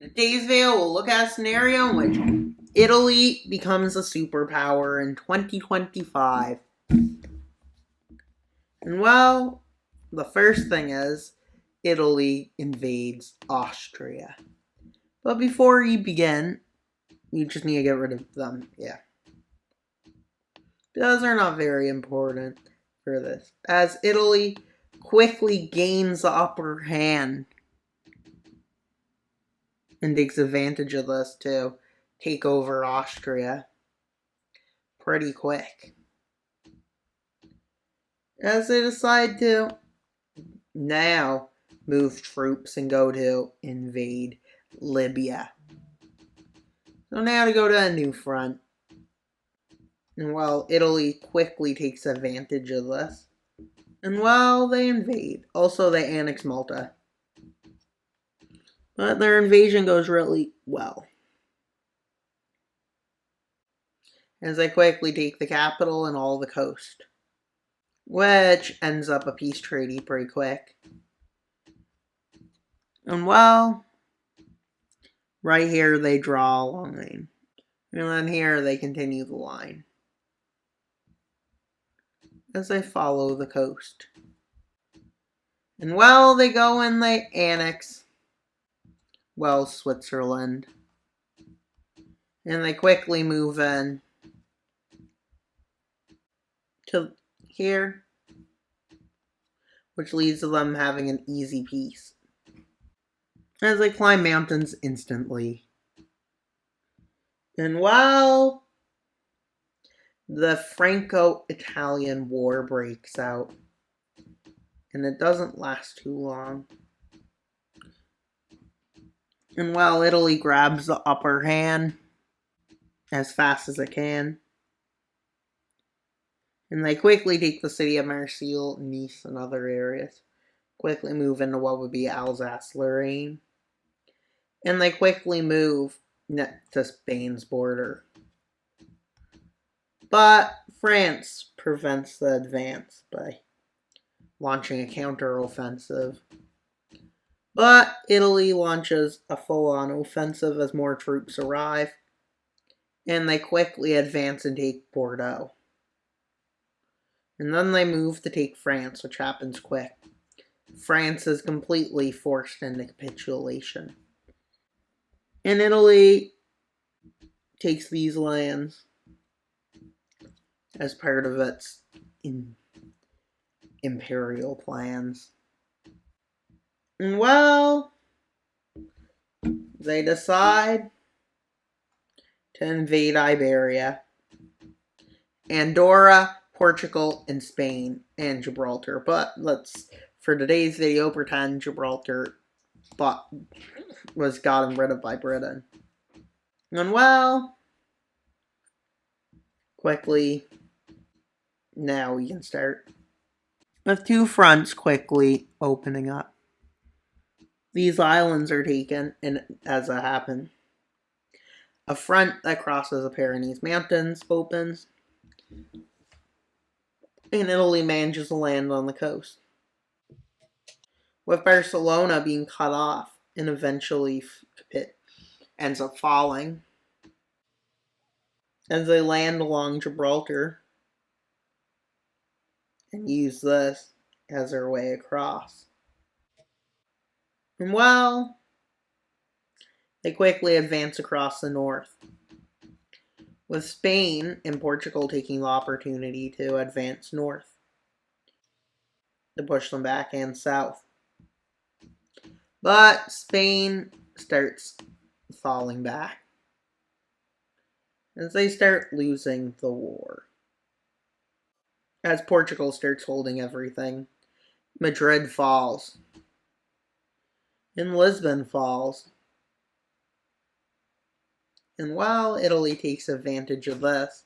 In today's video, we'll look at a scenario in which Italy becomes a superpower in 2025. And well, the first thing is Italy invades Austria. But before you begin, you just need to get rid of them. Yeah. Those are not very important for this, as Italy quickly gains the upper hand and takes advantage of this to take over Austria pretty quick, as they decide to now move troops and go to invade Libya. So now to go to a new front. And well, Italy quickly takes advantage of this. And well, they invade. Also, they annex Malta. But their invasion goes really well, as they quickly take the capital and all the coast, which ends up a peace treaty pretty quick. And well, right here they draw a line. And then here they continue the line, as they follow the coast. And well, they go and they annex, well, Switzerland. And they quickly move in to here, which leads to them having an easy peace, as they climb mountains instantly. And while the Franco-Italian War breaks out, and it doesn't last too long. And while Italy grabs the upper hand as fast as it can, and they quickly take the city of Marseille, Nice, and other areas, quickly move into what would be Alsace-Lorraine, and they quickly move to Spain's border. But France prevents the advance by launching a counter-offensive. But Italy launches a full-on offensive as more troops arrive, and they quickly advance and take Bordeaux. And then they move to take France, which happens quick. France is completely forced into capitulation. And Italy takes these lands as part of its imperial plans. And well, they decide to invade Iberia, Andorra, Portugal, and Spain, and Gibraltar. But let's, for today's video, pretend Gibraltar was gotten rid of by Britain. And well, quickly, now we can start with two fronts quickly opening up. These islands are taken, and as it happened, a front that crosses the Pyrenees Mountains opens, and Italy manages to land on the coast, with Barcelona being cut off and eventually it ends up falling as they land along Gibraltar and use this as their way across. And well, they quickly advance across the north, with Spain and Portugal taking the opportunity to advance north to push them back and south. But Spain starts falling back as they start losing the war. As Portugal starts holding everything, Madrid falls, and Lisbon falls. And while Italy takes advantage of this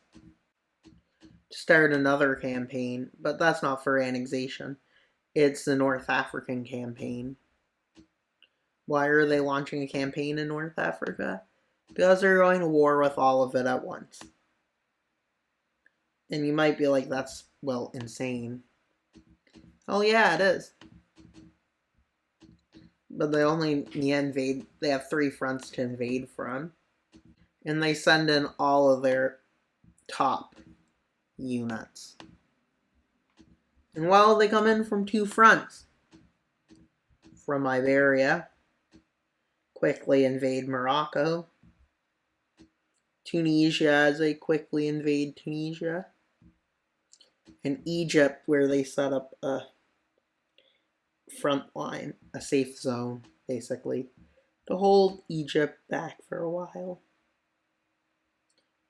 to start another campaign, but that's not for annexation, it's the North African campaign. Why are they launching a campaign in North Africa? Because they're going to war with all of it at once. And you might be like, that's, well, insane. Oh yeah, it is. but they only invade. They have 3 fronts to invade from, and they send in all of their top units. And well, they come in from 2 fronts. From Iberia, quickly invade Morocco. Tunisia, as they quickly invade Tunisia. And Egypt, where they set up a front line, a safe zone, basically, to hold Egypt back for a while.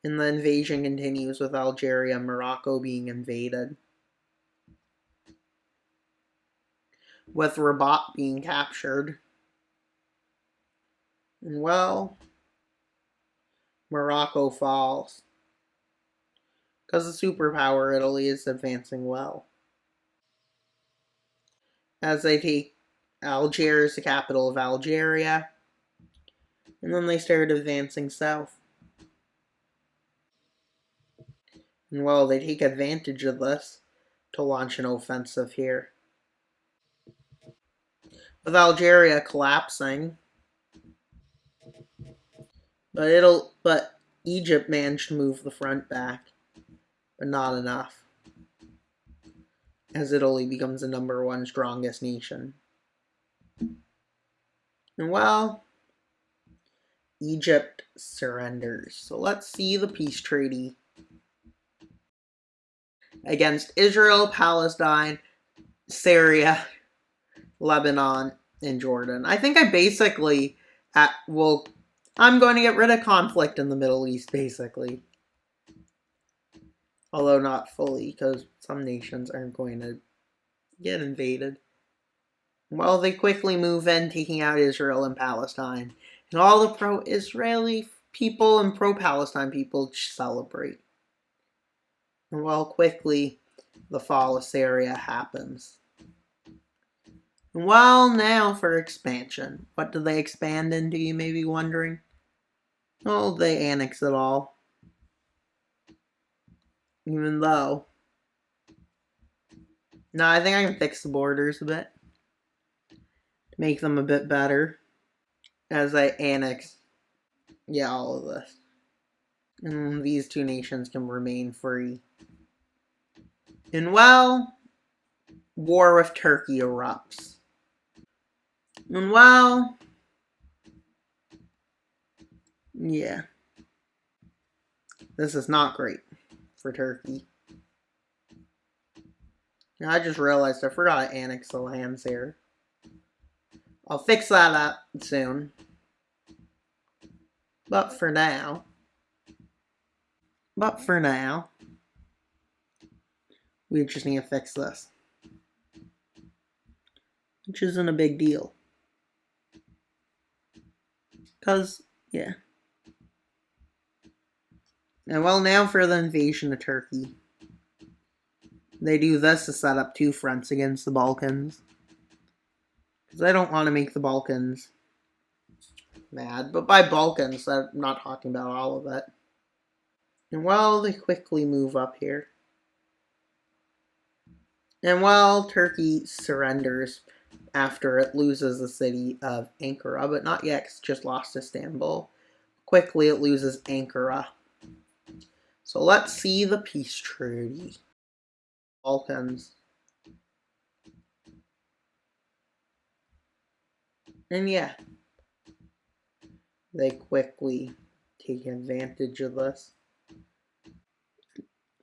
And the invasion continues with Algeria and Morocco being invaded, with Rabat being captured. And well, Morocco falls, because the superpower Italy is advancing well. As they take Algiers, the capital of Algeria, and then they start advancing south. And well, they take advantage of this to launch an offensive here. With Algeria collapsing, but Egypt managed to move the front back, but not enough, as Italy becomes the #1 strongest nation. And well, Egypt surrenders. So let's see the peace treaty against Israel, Palestine, Syria, Lebanon, and Jordan. I think I basically I'm going to get rid of conflict in the Middle East, basically. Although not fully, because some nations aren't going to get invaded. Well, they quickly move in, taking out Israel and Palestine. And all the pro-Israeli people and pro-Palestine people celebrate. And well, quickly, the fall of Syria happens. And well, now for expansion. What do they expand into, you may be wondering? Well, they annex it all. Even though... No, I think I can fix the borders a bit. To make them a bit better. As I annex, all of this. And these 2 nations can remain free. And well, war with Turkey erupts. And well, yeah. This is not great for Turkey. Now, I just realized I forgot to annex the lands here. I'll fix that up soon. But for now, we just need to fix this. Which isn't a big deal. Because, yeah. And well, now for the invasion of Turkey. They do this to set up 2 fronts against the Balkans. Because I don't want to make the Balkans mad. But by Balkans, I'm not talking about all of it. And well, they quickly move up here. And well, Turkey surrenders after it loses the city of Ankara, but not yet, because it just lost Istanbul. Quickly, it loses Ankara. So let's see the peace treaty. Balkans. And yeah, they quickly take advantage of this,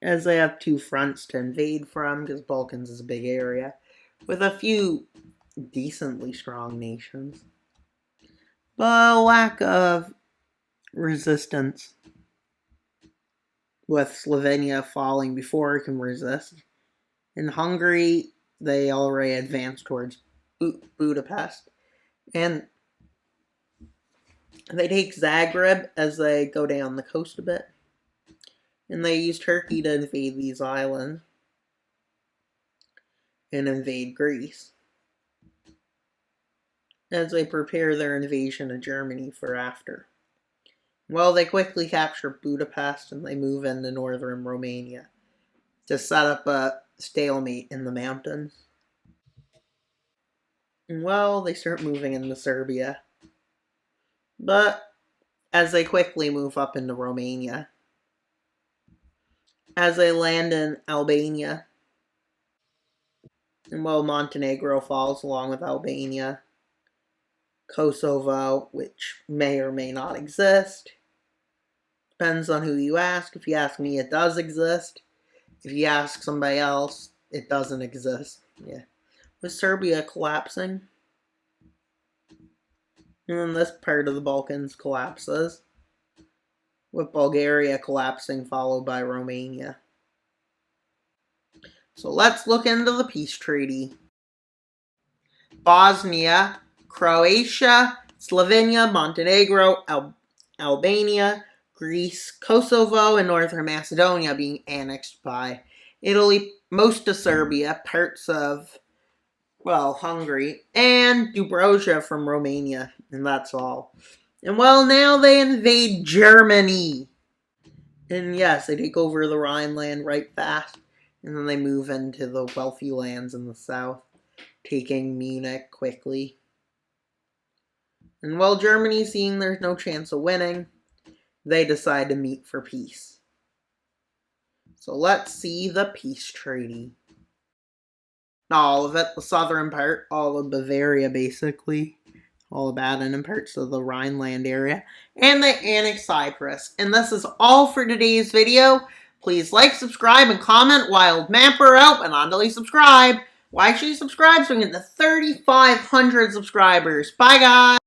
as they have 2 fronts to invade from, because Balkans is a big area, with a few decently strong nations. But a lack of resistance, with Slovenia falling before it can resist. In Hungary, they already advanced towards Budapest. And they take Zagreb as they go down the coast a bit. And they use Turkey to invade these islands. And invade Greece. As they prepare their invasion of Germany for after. Well, they quickly capture Budapest and they move into northern Romania to set up a stalemate in the mountains. well, they start moving into Serbia. But as they quickly move up into Romania, as they land in Albania, and well, Montenegro falls along with Albania, Kosovo, which may or may not exist. Depends on who you ask. If you ask me, it does exist. If you ask somebody else, it doesn't exist. Yeah. With Serbia collapsing, and then this part of the Balkans collapses, with Bulgaria collapsing, followed by Romania. So let's look into the peace treaty. Bosnia, Croatia, Slovenia, Montenegro, Albania, Greece, Kosovo, and Northern Macedonia being annexed by Italy, most of Serbia, parts of, well, Hungary, and Dubrovka from Romania, and that's all. And well, now they invade Germany. And yes, they take over the Rhineland right fast, and then they move into the wealthy lands in the south, taking Munich quickly. And while Germany, seeing there's no chance of winning, they decide to meet for peace. So let's see the peace treaty. Not all of it, the southern part, all of Bavaria basically, all of Baden and parts of the Rhineland area, and they annex Cyprus. And this is all for today's video. Please like, subscribe, and comment. Wild Mapper out, and until you subscribe. Why should you subscribe so we can get to 3,500 subscribers? Bye, guys!